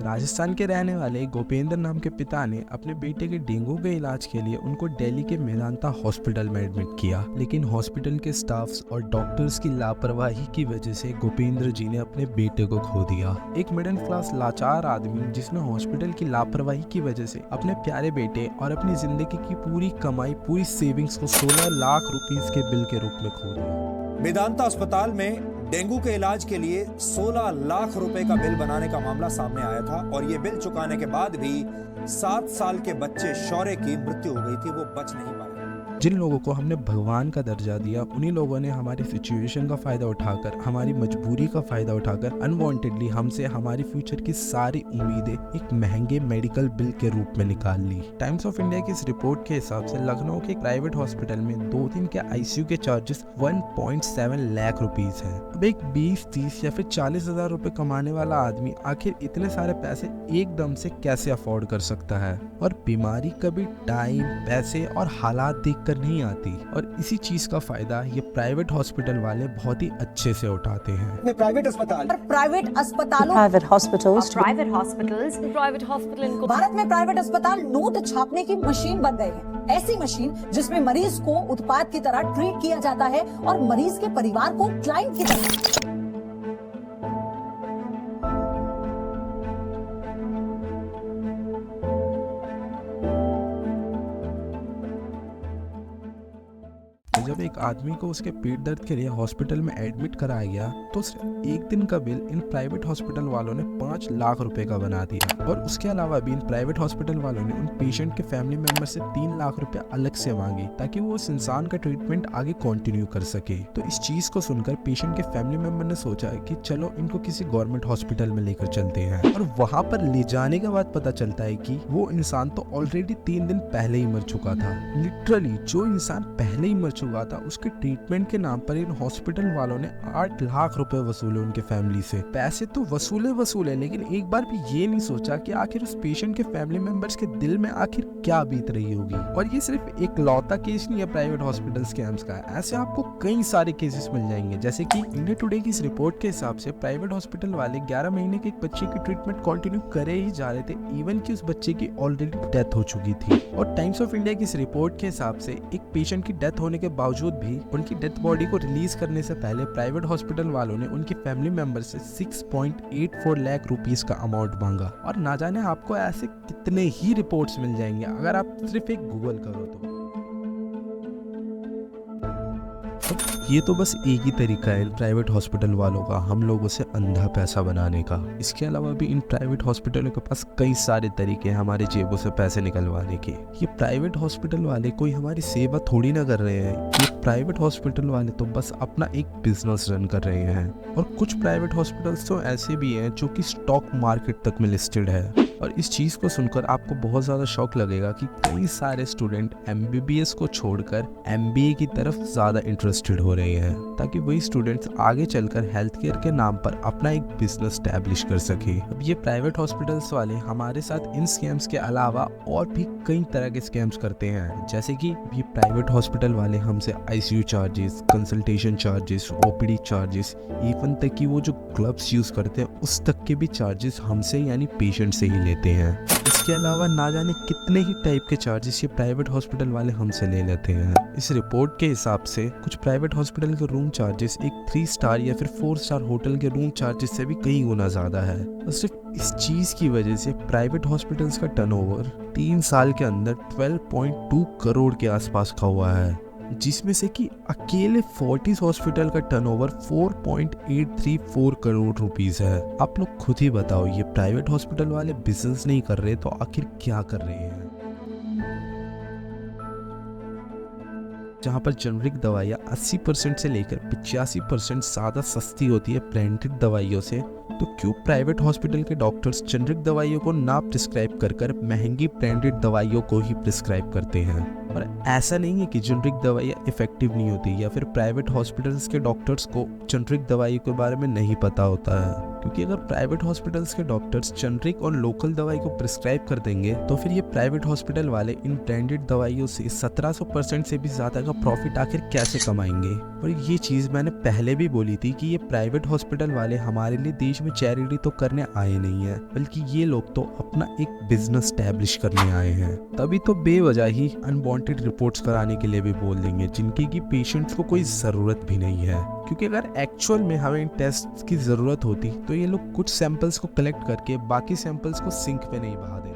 राजस्थान के रहने वाले गोपेंद्र नाम के पिता ने अपने बेटे के डेंगू के इलाज के लिए उनको दिल्ली के मेदांता हॉस्पिटल में एडमिट किया, लेकिन हॉस्पिटल के स्टाफ्स और डॉक्टर्स की लापरवाही की वजह से गोपेंद्र जी ने अपने बेटे को खो दिया। एक मिडिल क्लास लाचार आदमी जिसने हॉस्पिटल की लापरवाही की वजह से अपने प्यारे बेटे और अपनी जिंदगी की पूरी कमाई, पूरी सेविंग्स को 16 लाख रुपीस के बिल के रूप में खो दिया। मेदांता अस्पताल में डेंगू के इलाज के लिए 16 लाख रुपए का बिल बनाने का मामला सामने आया था और ये बिल चुकाने के बाद भी 7 साल के बच्चे शौर्य की मृत्यु हो गई थी, वो बच नहीं पाए। जिन लोगों को हमने भगवान का दर्जा दिया, उन्हीं लोगों ने हमारी सिचुएशन का फायदा उठाकर, हमारी मजबूरी का फायदा उठाकर अनवांटेडली हमसे हमारी फ्यूचर की सारी उम्मीदें एक महंगे मेडिकल बिल के रूप में निकाल ली। टाइम्स ऑफ इंडिया की इस रिपोर्ट के हिसाब से लखनऊ के एक प्राइवेट हॉस्पिटल में 2 दिन के आईसीयू के चार्जेस 1.7 लाख रुपीस है। अब एक 20, 30 या फिर 40 हजार रुपए कमाने वाला आदमी आखिर इतने सारे पैसे एकदम से कैसे अफोर्ड कर सकता है? और बीमारी कभी टाइम, पैसे और हालात देखकर नहीं आती, और इसी चीज का फायदा ये प्राइवेट हॉस्पिटल वाले बहुत ही अच्छे से उठाते हैं। प्राइवेट अस्पताल, प्राइवेट अस्पतालों, भारत में प्राइवेट अस्पताल नोट छापने की मशीन बन गए हैं। ऐसी मशीन जिसमें मरीज को उत्पाद की तरह ट्रीट किया जाता है और मरीज के परिवार को क्लाइंट की तरह। जब एक आदमी को उसके पेट दर्द के लिए हॉस्पिटल में एडमिट कराया गया तो सिर्फ एक दिन का बिल इन प्राइवेट हॉस्पिटल वालों ने 5 लाख रुपए का बना दिया, और उसके अलावा भी इन प्राइवेट हॉस्पिटल वालों ने उन पेशेंट के फैमिली मेंबर से 3 लाख रुपए अलग से मांगे ताकि वो उस इंसान का ट्रीटमेंट आगे कंटिन्यू कर सके। तो इस चीज को सुनकर पेशेंट के फैमिली मेंबर ने सोचा कि चलो इनको किसी गवर्नमेंट हॉस्पिटल में लेकर चलते हैं, और वहाँ पर ले जाने के बाद पता चलता है कि वो इंसान तो ऑलरेडी 3 दिन पहले ही मर चुका था। लिटरली जो इंसान पहले ही मर चुका था उसके ट्रीटमेंट के नाम पर इन हॉस्पिटल वालों ने 8 लाख रुपए वसूले उनके फैमिली से। पैसे तो वसूले, लेकिन एक बार भी ये नहीं सोचा कि आखिर उस पेशेंट के फैमिली मेंबर्स के दिल में आखिर क्या बीत रही होगी। और ये सिर्फ एक लौता केस नहीं है प्राइवेट हॉस्पिटल स्कैम्स का, ऐसे आपको कई सारे केसेस मिल जाएंगे। जैसे कि इंडिया टुडे की इस रिपोर्ट के हिसाब से प्राइवेट हॉस्पिटल वाले 11 महीने के एक बच्चे की ट्रीटमेंट कंटिन्यू करे ही जा रहे थे, इवन कि उस बच्चे की ऑलरेडी डेथ हो चुकी थी। और टाइम्स ऑफ इंडिया की इस रिपोर्ट के हिसाब से एक पेशेंट की डेथ होने के बावजूद भी उनकी डेथ बॉडी को रिलीज करने से पहले प्राइवेट हॉस्पिटल वालों ने उनकी फैमिली मेंबर से 6.84 लाख रुपीस का अमाउंट मांगा। और ना जाने आपको ऐसे कितने ही रिपोर्ट्स मिल जाएंगे अगर आप सिर्फ एक गूगल करो तो। ये तो बस एक ही तरीका है इन प्राइवेट हॉस्पिटल वालों का हम लोगों से अंधा पैसा बनाने का। इसके अलावा भी इन प्राइवेट हॉस्पिटलों के पास कई सारे तरीके हैं हमारे जेबों से पैसे निकलवाने के। ये प्राइवेट हॉस्पिटल वाले कोई हमारी सेवा थोड़ी ना कर रहे हैं, ये प्राइवेट हॉस्पिटल वाले तो बस अपना एक बिजनेस रन कर रहे हैं। और कुछ प्राइवेट हॉस्पिटल्स तो ऐसे भी हैं जो कि स्टॉक मार्केट तक में लिस्टेड है। और इस चीज को सुनकर आपको बहुत ज्यादा शौक लगेगा कि कई सारे स्टूडेंट एमबीबीएस को छोड़कर एमबीए की तरफ ज्यादा इंटरेस्टेड हो रहे हैं, ताकि वही स्टूडेंट्स आगे चलकर हेल्थ केयर के नाम पर अपना एक बिजनेस स्टैब्लिश कर सके। अब ये प्राइवेट हॉस्पिटल्स वाले हमारे साथ इन स्कैम्स के अलावा और भी कई तरह के स्कैम्स करते हैं। जैसे कि ये प्राइवेट हॉस्पिटल वाले हमसे ICU charges, consultation charges, OPD charges, even तक कि वो जो ग्लव्स यूज करते हैं उस तक के भी चार्जेस हमसे यानी पेशेंट से ही लेते हैं। इसके अलावा ना जाने कितने ही टाइप के चार्जेस ये प्राइवेट हॉस्पिटल वाले हमसे ले लेते हैं। इस रिपोर्ट के हिसाब से कुछ प्राइवेट हॉस्पिटल के रूम चार्जेस एक 3 स्टार या फिर 4 स्टार होटल के रूम चार्जेस से भी कई गुना ज्यादा है। और सिर्फ इस चीज की वजह से प्राइवेट हॉस्पिटल्स का टर्नओवर 3 साल के अंदर 12.2 करोड़ के आसपास का हुआ है, जिसमें से कि अकेले फोर्टिस हॉस्पिटल का टर्नओवर 4.834 करोड़ रुपीस है। आप लोग खुद ही बताओ, ये प्राइवेट हॉस्पिटल वाले बिजनेस नहीं कर रहे तो आखिर क्या कर रहे हैं? जहाँ पर जेनरिक दवाइयाँ 80% से लेकर 85% ज्यादा सस्ती होती है ब्रांडेड दवाइयों से, तो क्यों प्राइवेट हॉस्पिटल के डॉक्टर्स जेनरिक दवाइयों को ना प्रिस्क्राइब कर महंगी ब्रांडेड दवाइयों को ही प्रिस्क्राइब करते हैं? और ऐसा नहीं है कि जेनरिक दवाइयाँ इफेक्टिव नहीं होती या फिर प्राइवेट हॉस्पिटल्स के डॉक्टर्स को जेनरिक दवाई के बारे में नहीं पता होता है, क्योंकि अगर प्राइवेट हॉस्पिटल्स के डॉक्टर्स जेनरिक और लोकल दवाई को प्रिस्क्राइब कर देंगे तो फिर ये प्राइवेट हॉस्पिटल वाले इन ब्रांडेड दवाइयों से 1700% से भी ज्यादा का प्रॉफिट आखिर कैसे कमाएंगे। और ये चीज मैंने पहले भी बोली थी कि ये प्राइवेट हॉस्पिटल वाले हमारे लिए देश में चैरिटी तो करने आए नहीं है, बल्कि ये लोग तो अपना एक बिजनेस स्टैब्लिश करने आए हैं। तभी तो बेवजह ही अनवांटेड रिपोर्ट्स कराने के लिए भी बोल देंगे जिनकी की पेशेंट्स को कोई जरूरत भी नहीं है, क्योंकि अगर एक्चुअल में हमें इन टेस्ट की जरूरत होती तो ये लोग कुछ सैंपल्स को कलेक्ट करके बाकी सैंपल्स को सिंक पे नहीं बहा देते।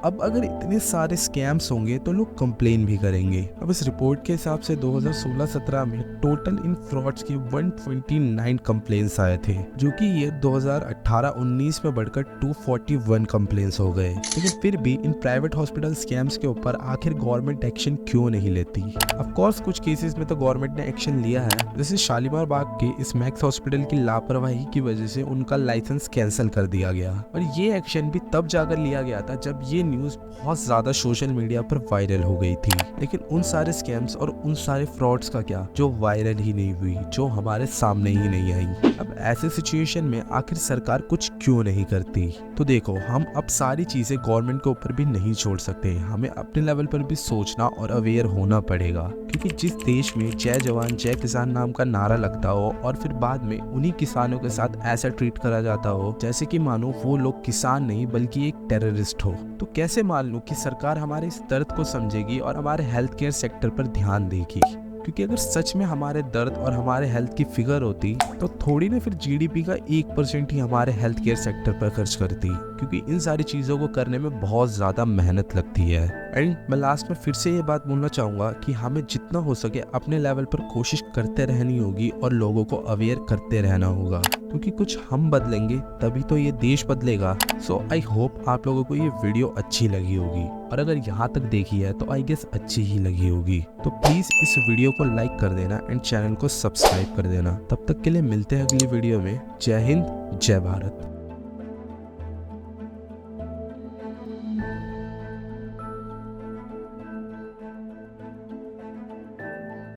अब अगर इतने सारे स्कैम्स होंगे तो लोग कंप्लेन भी करेंगे। अब इस रिपोर्ट के हिसाब से 2016-17 में टोटल इन फ्रॉड्स के 129 कंप्लेन्स आए थे, जो कि ये 2018-19 में बढ़कर 241 कंप्लेन्स हो गए। लेकिन फिर भी इन प्राइवेट हॉस्पिटल स्कैम्स के ऊपर आखिर गवर्नमेंट एक्शन क्यों नहीं लेती? ऑफ कोर्स कुछ केसेस में तो गवर्नमेंट ने एक्शन लिया है, जैसे शालीमार बाग के इस मैक्स हॉस्पिटल की लापरवाही की वजह से उनका लाइसेंस कैंसिल कर दिया गया। और ये एक्शन भी तब जाकर लिया गया था जब ये न्यूज बहुत ज्यादा सोशल मीडिया पर वायरल हो गई थी। लेकिन उन सारे स्कैम्स और उन सारे फ्रॉड्स का क्या जो वायरल ही नहीं हुई, जो हमारे सामने ही नहीं आई। अब ऐसे सिचुएशन में आखिर सरकार कुछ क्यों नहीं करती? तो देखो, हम अब सारी चीजें गवर्नमेंट के ऊपर भी नहीं छोड़ सकते, हमें अपने लेवल पर भी सोचना और अवेयर होना पड़ेगा। क्योंकि जिस देश में जय जवान जय किसान नाम का नारा लगता हो और फिर बाद में उन्हीं किसानों के साथ ऐसा ट्रीट करा जाता हो जैसे कि मानो वो लोग किसान नहीं बल्कि एक टेररिस्ट हो, तो कैसे मान लो कि सरकार हमारे इस दर्द को समझेगी और हमारे हेल्थ केयर सेक्टर पर ध्यान देगी? क्योंकि अगर सच में हमारे दर्द और हमारे हेल्थ की फिगर होती तो थोड़ी ना फिर जीडीपी का 1% ही हमारे हेल्थ केयर सेक्टर पर खर्च करती, क्योंकि इन सारी चीज़ों को करने में बहुत ज़्यादा मेहनत लगती है। एंड मैं लास्ट में फिर से ये बात बोलना चाहूँगा कि हमें जितना हो सके अपने लेवल पर कोशिश करते रहनी होगी और लोगों को अवेयर करते रहना होगा, क्योंकि कुछ हम बदलेंगे तभी तो ये देश बदलेगा। सो आई होप आप लोगों को ये वीडियो अच्छी लगी होगी, और अगर यहाँ तक देखी है तो आई गेस अच्छी ही लगी होगी। तो प्लीज़ इस वीडियो को लाइक कर देना एंड चैनल को सब्सक्राइब कर देना। तब तक के लिए मिलते हैं अगली वीडियो में। जय हिंद, जय भारत।